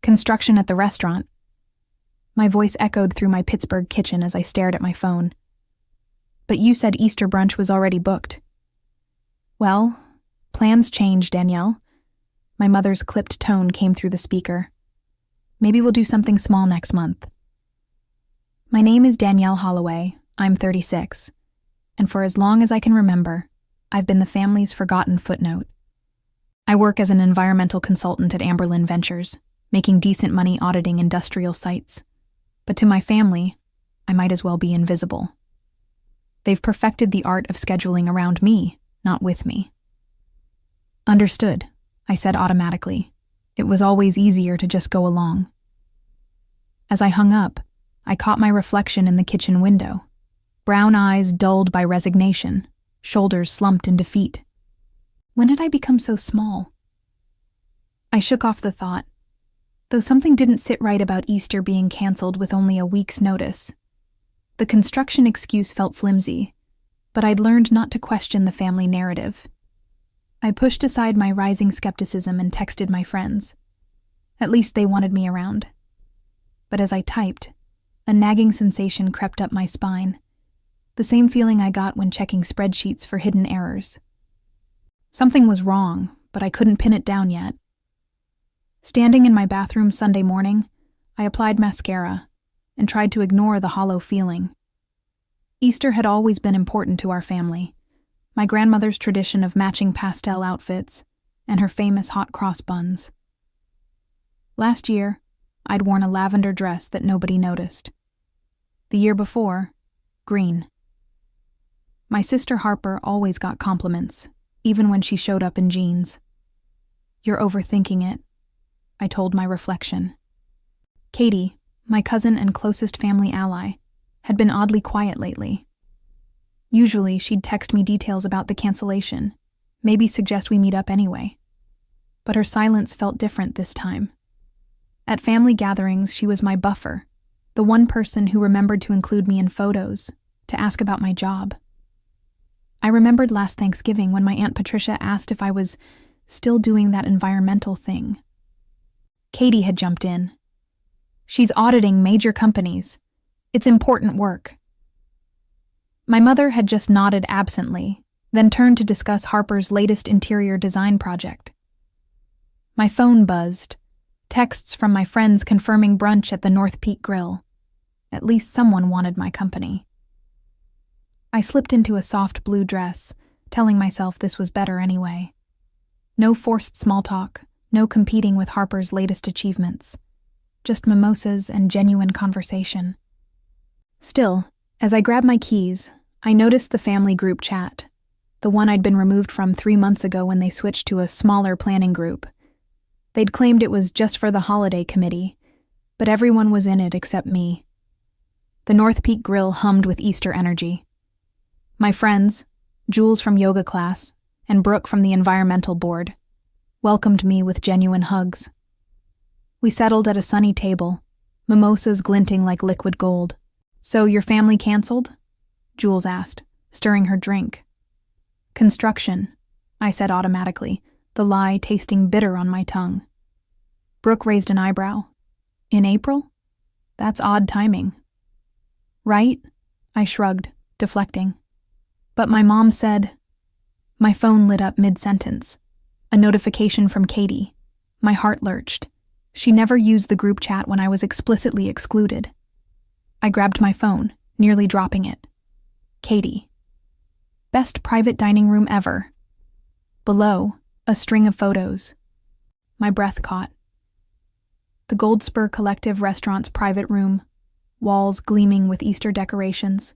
Construction at the restaurant. My voice echoed through my Pittsburgh kitchen as I stared at my phone. But you said Easter brunch was already booked. Well, plans change, Danielle. My mother's clipped tone came through the speaker. Maybe we'll do something small next month. My name is Danielle Holloway. I'm 36. And for as long as I can remember, I've been the family's forgotten footnote. I work as an environmental consultant at Amberlin Ventures, making decent money auditing industrial sites. But to my family, I might as well be invisible. They've perfected the art of scheduling around me, not with me. Understood, I said automatically. It was always easier to just go along. As I hung up, I caught my reflection in the kitchen window. Brown eyes dulled by resignation, shoulders slumped in defeat. When did I become so small? I shook off the thought. Though something didn't sit right about Easter being canceled with only a week's notice. The construction excuse felt flimsy, but I'd learned not to question the family narrative. I pushed aside my rising skepticism and texted my friends. At least they wanted me around. But as I typed, a nagging sensation crept up my spine, the same feeling I got when checking spreadsheets for hidden errors. Something was wrong, but I couldn't pin it down yet. Standing in my bathroom Sunday morning, I applied mascara and tried to ignore the hollow feeling. Easter had always been important to our family. My grandmother's tradition of matching pastel outfits and her famous hot cross buns. Last year, I'd worn a lavender dress that nobody noticed. The year before, green. My sister Harper always got compliments, even when she showed up in jeans. You're overthinking it, I told my reflection. Katie, my cousin and closest family ally, had been oddly quiet lately. Usually, she'd text me details about the cancellation, maybe suggest we meet up anyway. But her silence felt different this time. At family gatherings, she was my buffer, the one person who remembered to include me in photos, to ask about my job. I remembered last Thanksgiving when my Aunt Patricia asked if I was still doing that environmental thing. Katie had jumped in. She's auditing major companies. It's important work. My mother had just nodded absently, then turned to discuss Harper's latest interior design project. My phone buzzed, texts from my friends confirming brunch at the North Peak Grill. At least someone wanted my company. I slipped into a soft blue dress, telling myself this was better anyway. No forced small talk, no competing with Harper's latest achievements. Just mimosas and genuine conversation. Still, as I grabbed my keys, I noticed the family group chat, the one I'd been removed from 3 months ago when they switched to a smaller planning group. They'd claimed it was just for the holiday committee, but everyone was in it except me. The North Peak Grill hummed with Easter energy. My friends, Jules from yoga class and Brooke from the environmental board, welcomed me with genuine hugs. We settled at a sunny table, mimosas glinting like liquid gold. So your family canceled? Jules asked, stirring her drink. Construction, I said automatically, the lie tasting bitter on my tongue. Brooke raised an eyebrow. In April? That's odd timing. Right? I shrugged, deflecting. But my mom said... My phone lit up mid-sentence. A notification from Katie. My heart lurched. She never used the group chat when I was explicitly excluded. I grabbed my phone, nearly dropping it. Katie. Best private dining room ever. Below, a string of photos. My breath caught. The Goldspur Collective restaurant's private room, walls gleaming with Easter decorations.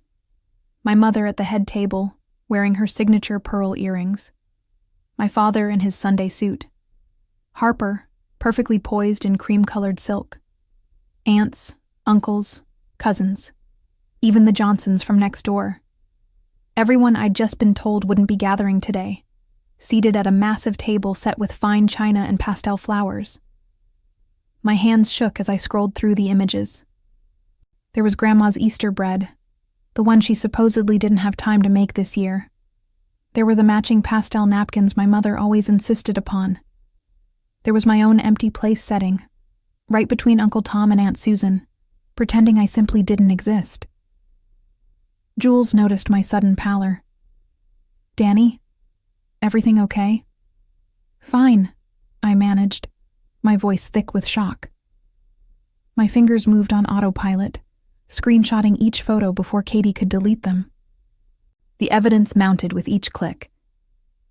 My mother at the head table, wearing her signature pearl earrings. My father in his Sunday suit. Harper, perfectly poised in cream-colored silk. Aunts, uncles, cousins. Even the Johnsons from next door. Everyone I'd just been told wouldn't be gathering today, seated at a massive table set with fine china and pastel flowers. My hands shook as I scrolled through the images. There was Grandma's Easter bread, the one she supposedly didn't have time to make this year. There were the matching pastel napkins my mother always insisted upon. There was my own empty place setting, right between Uncle Tom and Aunt Susan, pretending I simply didn't exist. Jules noticed my sudden pallor. "Danny, everything okay?" "Fine," I managed, my voice thick with shock. My fingers moved on autopilot, screenshotting each photo before Katie could delete them. The evidence mounted with each click,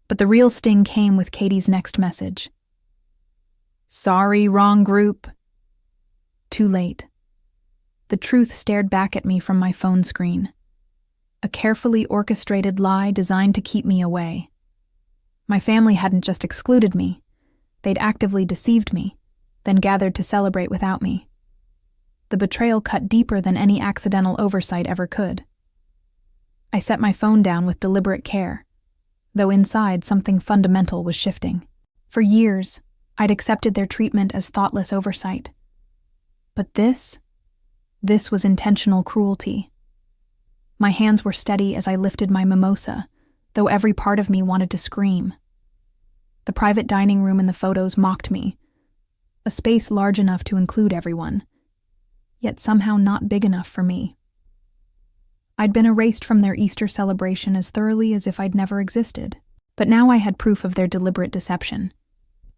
but the real sting came with Katie's next message. "Sorry, wrong group." Too late. The truth stared back at me from my phone screen. A carefully orchestrated lie designed to keep me away. My family hadn't just excluded me, they'd actively deceived me, then gathered to celebrate without me. The betrayal cut deeper than any accidental oversight ever could. I set my phone down with deliberate care, though inside something fundamental was shifting. For years, I'd accepted their treatment as thoughtless oversight. But this was intentional cruelty. My hands were steady as I lifted my mimosa, though every part of me wanted to scream. The private dining room in the photos mocked me, a space large enough to include everyone, yet somehow not big enough for me. I'd been erased from their Easter celebration as thoroughly as if I'd never existed, but now I had proof of their deliberate deception,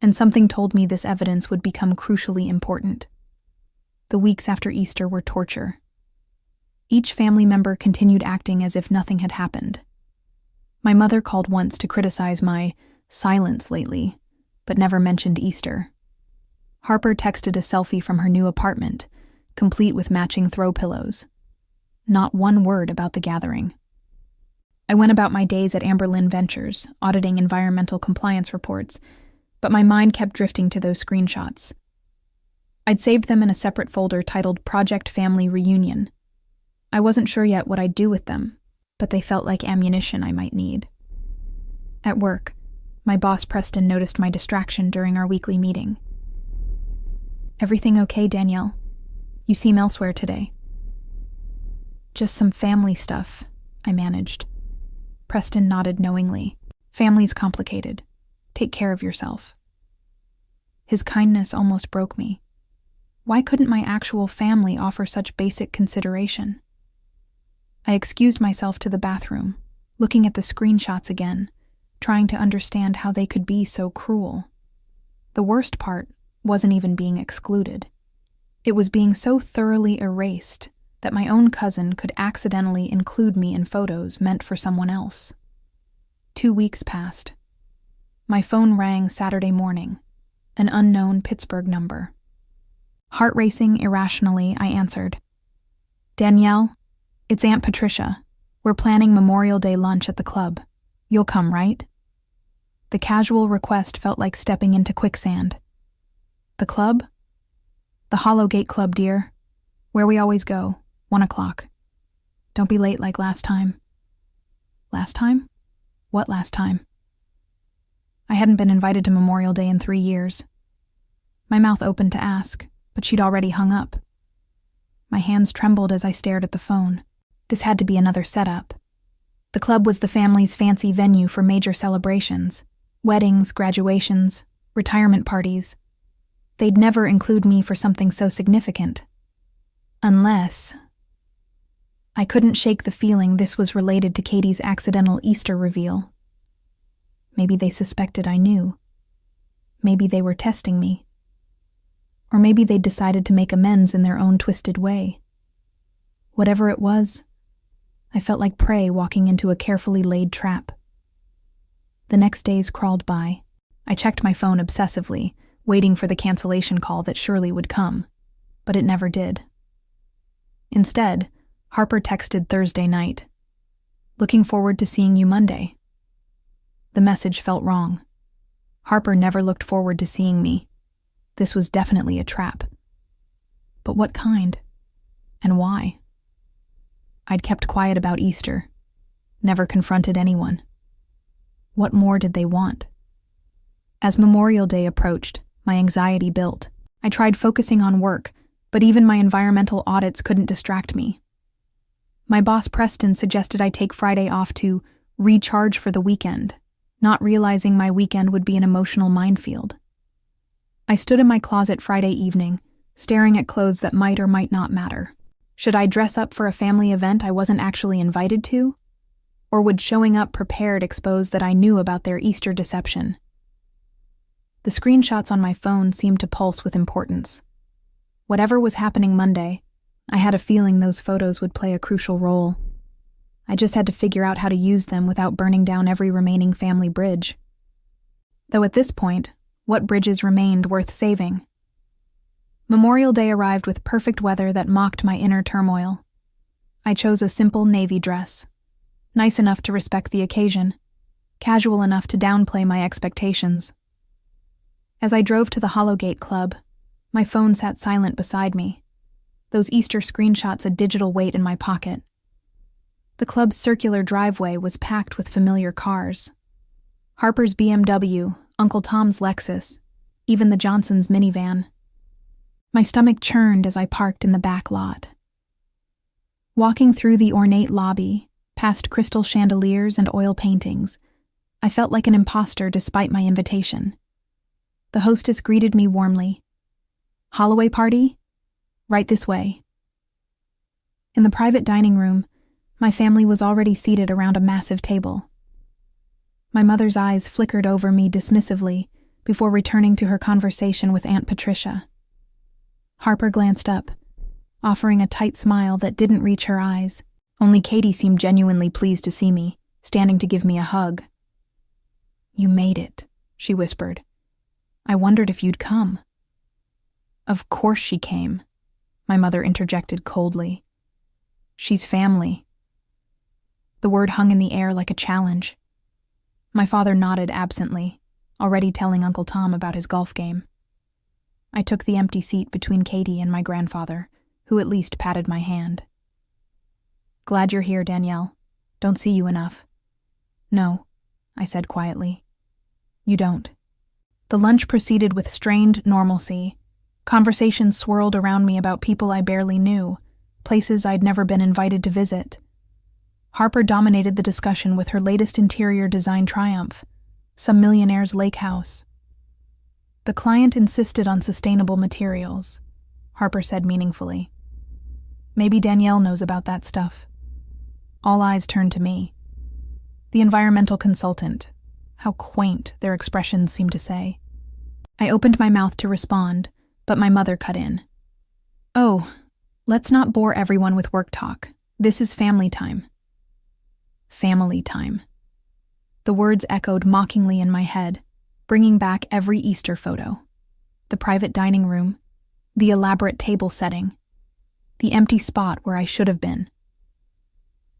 and something told me this evidence would become crucially important. The weeks after Easter were torture. Each family member continued acting as if nothing had happened. My mother called once to criticize my silence lately, but never mentioned Easter. Harper texted a selfie from her new apartment, complete with matching throw pillows. Not one word about the gathering. I went about my days at Amberlin Ventures, auditing environmental compliance reports, but my mind kept drifting to those screenshots. I'd saved them in a separate folder titled Project Family Reunion. I wasn't sure yet what I'd do with them, but they felt like ammunition I might need. At work, my boss Preston noticed my distraction during our weekly meeting. "Everything okay, Danielle? You seem elsewhere today." "Just some family stuff," I managed. Preston nodded knowingly. "Family's complicated. Take care of yourself." His kindness almost broke me. Why couldn't my actual family offer such basic consideration? I excused myself to the bathroom, looking at the screenshots again, trying to understand how they could be so cruel. The worst part wasn't even being excluded. It was being so thoroughly erased that my own cousin could accidentally include me in photos meant for someone else. 2 weeks passed. My phone rang Saturday morning, an unknown Pittsburgh number. Heart racing irrationally, I answered. "Danielle, it's Aunt Patricia. We're planning Memorial Day lunch at the club. You'll come, right?" The casual request felt like stepping into quicksand. "The club?" "The Hollowgate Club, dear. Where we always go, 1 o'clock. Don't be late like last time." Last time? What last time? I hadn't been invited to Memorial Day in 3 years. My mouth opened to ask, but she'd already hung up. My hands trembled as I stared at the phone. This had to be another setup. The club was the family's fancy venue for major celebrations. Weddings, graduations, retirement parties. They'd never include me for something so significant. Unless... I couldn't shake the feeling this was related to Katie's accidental Easter reveal. Maybe they suspected I knew. Maybe they were testing me. Or maybe they'd decided to make amends in their own twisted way. Whatever it was, I felt like prey walking into a carefully laid trap. The next days crawled by. I checked my phone obsessively, waiting for the cancellation call that surely would come, but it never did. Instead, Harper texted Thursday night, "Looking forward to seeing you Monday." The message felt wrong. Harper never looked forward to seeing me. This was definitely a trap. But what kind? And why? I'd kept quiet about Easter, never confronted anyone. What more did they want? As Memorial Day approached, my anxiety built. I tried focusing on work, but even my environmental audits couldn't distract me. My boss Preston suggested I take Friday off to recharge for the weekend, not realizing my weekend would be an emotional minefield. I stood in my closet Friday evening, staring at clothes that might or might not matter. Should I dress up for a family event I wasn't actually invited to? Or would showing up prepared expose that I knew about their Easter deception? The screenshots on my phone seemed to pulse with importance. Whatever was happening Monday, I had a feeling those photos would play a crucial role. I just had to figure out how to use them without burning down every remaining family bridge. Though at this point, what bridges remained worth saving? Memorial Day arrived with perfect weather that mocked my inner turmoil. I chose a simple navy dress, nice enough to respect the occasion, casual enough to downplay my expectations. As I drove to the Hollowgate Club, my phone sat silent beside me, those Easter screenshots a digital weight in my pocket. The club's circular driveway was packed with familiar cars. Harper's BMW, Uncle Tom's Lexus, even the Johnsons' minivan. My stomach churned as I parked in the back lot. Walking through the ornate lobby, past crystal chandeliers and oil paintings, I felt like an imposter despite my invitation. The hostess greeted me warmly. "Holloway party? Right this way." In the private dining room, my family was already seated around a massive table. My mother's eyes flickered over me dismissively before returning to her conversation with Aunt Patricia. Harper glanced up, offering a tight smile that didn't reach her eyes. Only Katie seemed genuinely pleased to see me, standing to give me a hug. "You made it," she whispered. "I wondered if you'd come." "Of course she came," my mother interjected coldly. "She's family." The word hung in the air like a challenge. My father nodded absently, already telling Uncle Tom about his golf game. I took the empty seat between Katie and my grandfather, who at least patted my hand. "Glad you're here, Danielle. Don't see you enough." "No," I said quietly. "You don't." The lunch proceeded with strained normalcy. Conversations swirled around me about people I barely knew, places I'd never been invited to visit. Harper dominated the discussion with her latest interior design triumph, some millionaire's lake house. "The client insisted on sustainable materials," Harper said meaningfully. "Maybe Danielle knows about that stuff." All eyes turned to me. The environmental consultant. How quaint, their expressions seemed to say. I opened my mouth to respond, but my mother cut in. "Oh, let's not bore everyone with work talk. This is family time." Family time. The words echoed mockingly in my head, bringing back every Easter photo. The private dining room, the elaborate table setting, the empty spot where I should have been.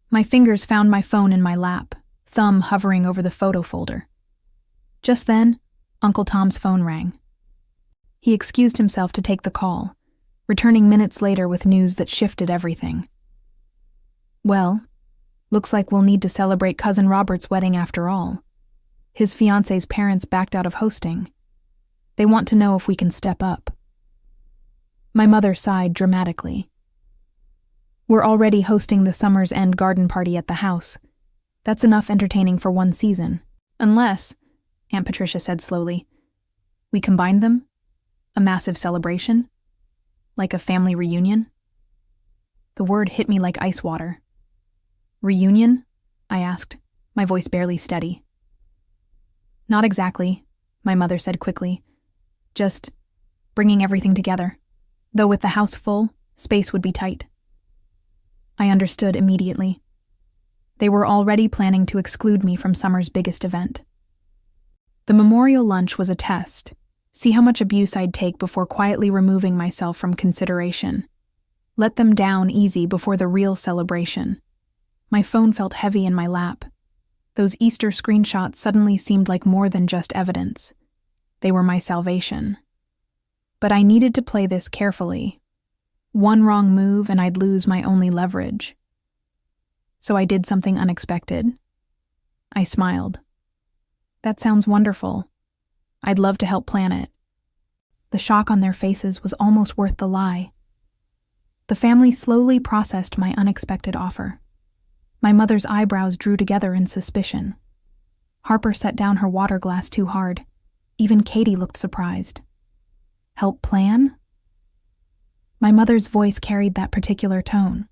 My fingers found my phone in my lap, thumb hovering over the photo folder. Just then, Uncle Tom's phone rang. He excused himself to take the call, returning minutes later with news that shifted everything. "Well, looks like we'll need to celebrate Cousin Robert's wedding after all. His fiancé's parents backed out of hosting. They want to know if we can step up." My mother sighed dramatically. "We're already hosting the summer's end garden party at the house. That's enough entertaining for one season. Unless," Aunt Patricia said slowly, "we combine them? A massive celebration? Like a family reunion?" The word hit me like ice water. "Reunion?" I asked, my voice barely steady. "Not exactly," my mother said quickly. "Just bringing everything together. Though with the house full, space would be tight." I understood immediately. They were already planning to exclude me from summer's biggest event. The memorial lunch was a test. See how much abuse I'd take before quietly removing myself from consideration. Let them down easy before the real celebration. My phone felt heavy in my lap. Those Easter screenshots suddenly seemed like more than just evidence. They were my salvation. But I needed to play this carefully. One wrong move and I'd lose my only leverage. So I did something unexpected. I smiled. "That sounds wonderful. I'd love to help plan it." The shock on their faces was almost worth the lie. The family slowly processed my unexpected offer. My mother's eyebrows drew together in suspicion. Harper set down her water glass too hard. Even Katie looked surprised. "Help plan?" My mother's voice carried that particular tone,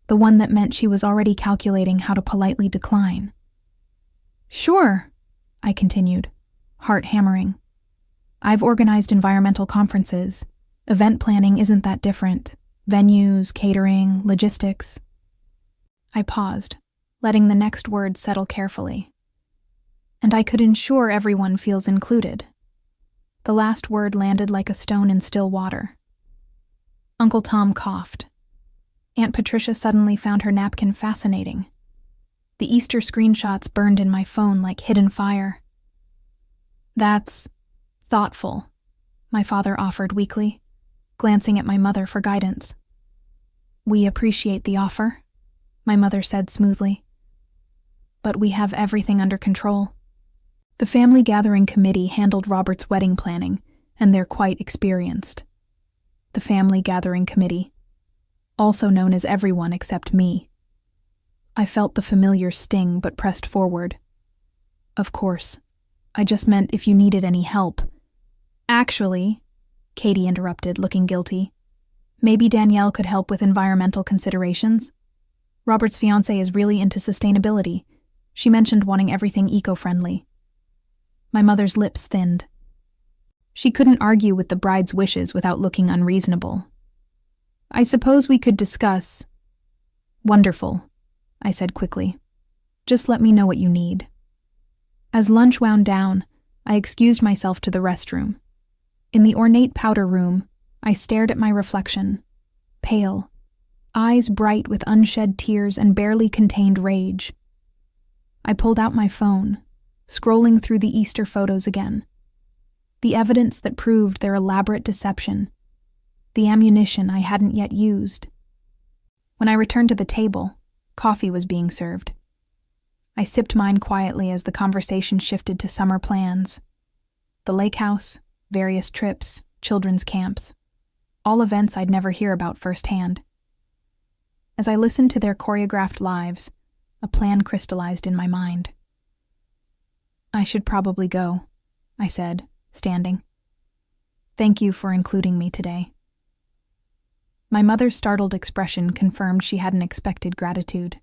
the one that meant she was already calculating how to politely decline. "Sure," I continued, heart hammering. "I've organized environmental conferences. Event planning isn't that different. Venues, catering, logistics." I paused, letting the next word settle carefully. "And I could ensure everyone feels included." The last word landed like a stone in still water. Uncle Tom coughed. Aunt Patricia suddenly found her napkin fascinating. The Easter screenshots burned in my phone like hidden fire. "That's thoughtful," my father offered weakly, glancing at my mother for guidance. "We appreciate the offer," my mother said smoothly. "But we have everything under control." The family gathering committee handled Robert's wedding planning, and they're quite experienced. The family gathering committee, also known as everyone except me. I felt the familiar sting but pressed forward. "Of course. I just meant if you needed any help." "Actually," Katie interrupted, looking guilty, "maybe Danielle could help with environmental considerations. Robert's fiancé is really into sustainability. She mentioned wanting everything eco-friendly." My mother's lips thinned. She couldn't argue with the bride's wishes without looking unreasonable. "I suppose we could discuss." "Wonderful," I said quickly. "Just let me know what you need." As lunch wound down, I excused myself to the restroom. In the ornate powder room, I stared at my reflection, pale, eyes bright with unshed tears and barely contained rage. I pulled out my phone, scrolling through the Easter photos again. The evidence that proved their elaborate deception, the ammunition I hadn't yet used. When I returned to the table, coffee was being served. I sipped mine quietly as the conversation shifted to summer plans. The lake house, various trips, children's camps, all events I'd never hear about firsthand. As I listened to their choreographed lives, a plan crystallized in my mind. "I should probably go," I said, standing. "Thank you for including me today." My mother's startled expression confirmed she hadn't expected gratitude.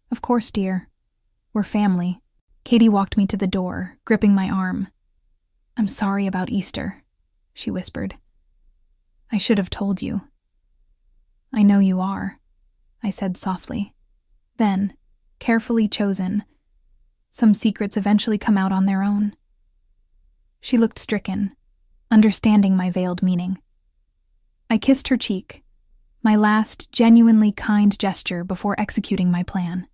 "Of course, dear. We're family." Katie walked me to the door, gripping my arm. "I'm sorry about Easter," she whispered. "I should have told you." "I know you are," I said softly. Then, carefully chosen, "Some secrets eventually come out on their own." She looked stricken, understanding my veiled meaning. I kissed her cheek, my last genuinely kind gesture before executing my plan.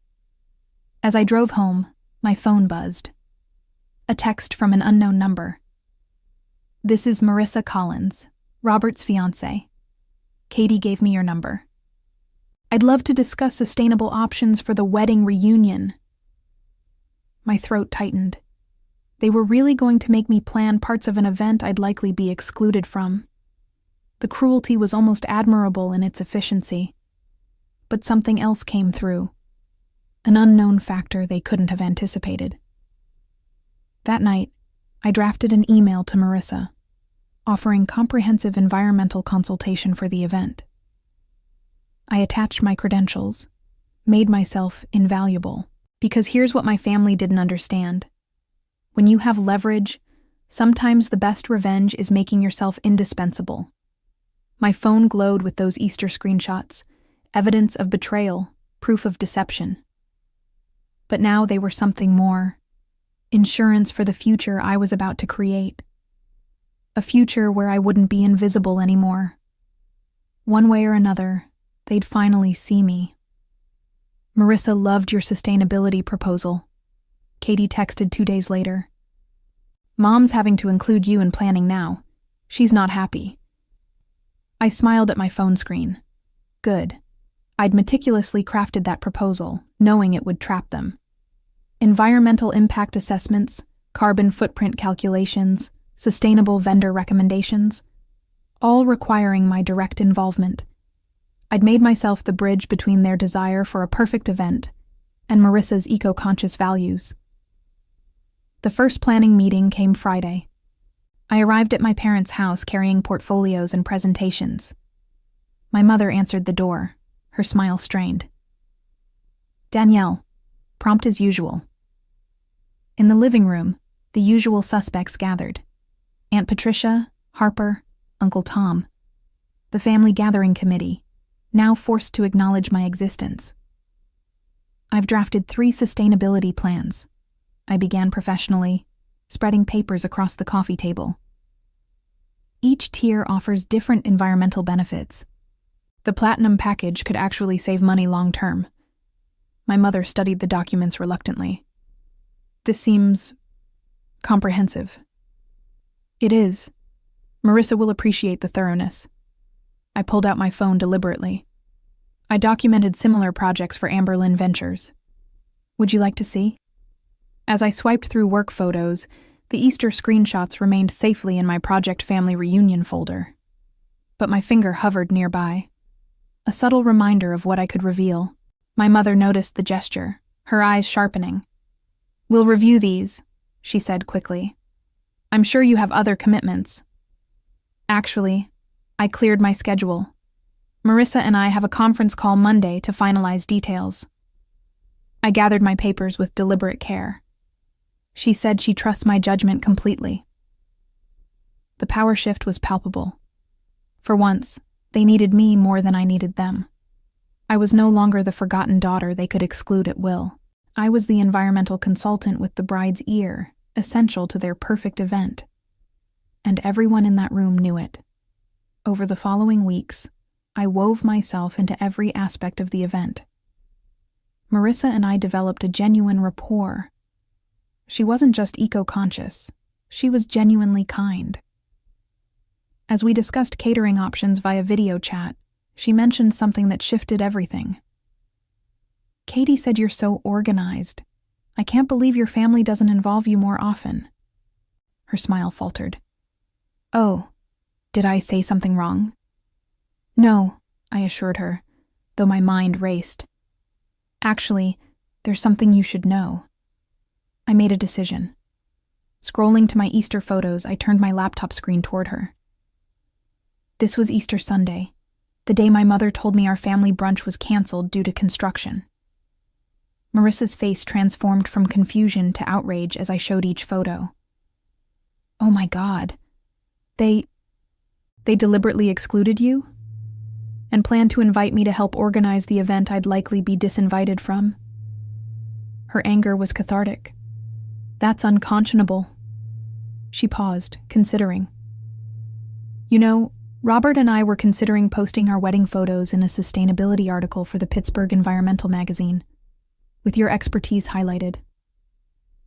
As I drove home, my phone buzzed. A text from an unknown number. "This is Marissa Collins, Robert's fiancée. Katie gave me your number. I'd love to discuss sustainable options for the wedding reunion." My throat tightened. They were really going to make me plan parts of an event I'd likely be excluded from. The cruelty was almost admirable in its efficiency. But something else came through. An unknown factor they couldn't have anticipated. That night, I drafted an email to Marissa, offering comprehensive environmental consultation for the event. I attached my credentials, made myself invaluable, because here's what my family didn't understand. When you have leverage, sometimes the best revenge is making yourself indispensable. My phone glowed with those Easter screenshots, evidence of betrayal, proof of deception. But now they were something more. Insurance for the future I was about to create. A future where I wouldn't be invisible anymore. One way or another, they'd finally see me. "Marissa loved your sustainability proposal," Katie texted 2 days later. "Mom's having to include you in planning now. She's not happy." I smiled at my phone screen. Good. I'd meticulously crafted that proposal, knowing it would trap them. Environmental impact assessments, carbon footprint calculations, sustainable vendor recommendations, all requiring my direct involvement. I'd made myself the bridge between their desire for a perfect event and Marissa's eco-conscious values. The first planning meeting came Friday. I arrived at my parents' house carrying portfolios and presentations. My mother answered the door, her smile strained. Danielle, prompt as usual. In the living room, the usual suspects gathered. Aunt Patricia, Harper, Uncle Tom. The family gathering committee, now forced to acknowledge my existence. I've drafted 3 sustainability plans. I began professionally, spreading papers across the coffee table. Each tier offers different environmental benefits. The platinum package could actually save money long term. My mother studied the documents reluctantly. This seems comprehensive. It is. Marissa will appreciate the thoroughness. I pulled out my phone deliberately. I documented similar projects for Amberlin Ventures. Would you like to see? As I swiped through work photos, the Easter screenshots remained safely in my Project Family Reunion folder. But my finger hovered nearby. A subtle reminder of what I could reveal. My mother noticed the gesture, her eyes sharpening. We'll review these, she said quickly. I'm sure you have other commitments. Actually, I cleared my schedule. Marissa and I have a conference call Monday to finalize details. I gathered my papers with deliberate care. She said she trusts my judgment completely. The power shift was palpable. For once, they needed me more than I needed them. I was no longer the forgotten daughter they could exclude at will. I was the environmental consultant with the bride's ear, essential to their perfect event. And everyone in that room knew it. Over the following weeks, I wove myself into every aspect of the event. Marissa and I developed a genuine rapport. She wasn't just eco-conscious, she was genuinely kind. As we discussed catering options via video chat, she mentioned something that shifted everything. Katie said you're so organized. I can't believe your family doesn't involve you more often. Her smile faltered. Oh, did I say something wrong? No, I assured her, though my mind raced. Actually, there's something you should know. I made a decision. Scrolling to my Easter photos, I turned my laptop screen toward her. This was Easter Sunday, the day my mother told me our family brunch was canceled due to construction. Marissa's face transformed from confusion to outrage as I showed each photo. Oh my God. They deliberately excluded you? And planned to invite me to help organize the event I'd likely be disinvited from? Her anger was cathartic. That's unconscionable. She paused, considering. You know, Robert and I were considering posting our wedding photos in a sustainability article for the Pittsburgh Environmental magazine, with your expertise highlighted.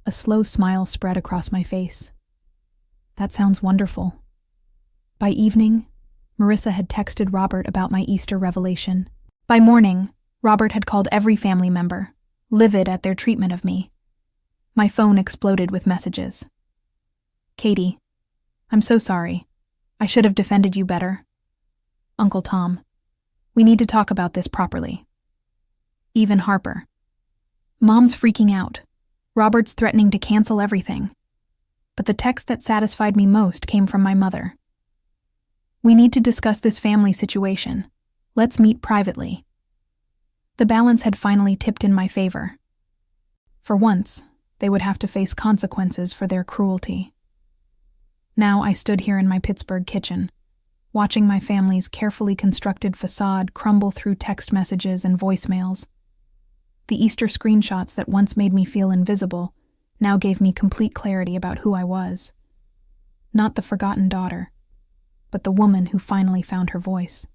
A slow smile spread across my face. That sounds wonderful. By evening, Marissa had texted Robert about my Easter revelation. By morning, Robert had called every family member, livid at their treatment of me. My phone exploded with messages. Katie, I'm so sorry. I should have defended you better. Uncle Tom, we need to talk about this properly. Even Harper. Mom's freaking out. Robert's threatening to cancel everything. But the text that satisfied me most came from my mother. We need to discuss this family situation. Let's meet privately. The balance had finally tipped in my favor. For once, they would have to face consequences for their cruelty. Now I stood here in my Pittsburgh kitchen, watching my family's carefully constructed facade crumble through text messages and voicemails. The Easter screenshots that once made me feel invisible now gave me complete clarity about who I was. Not the forgotten daughter, but the woman who finally found her voice.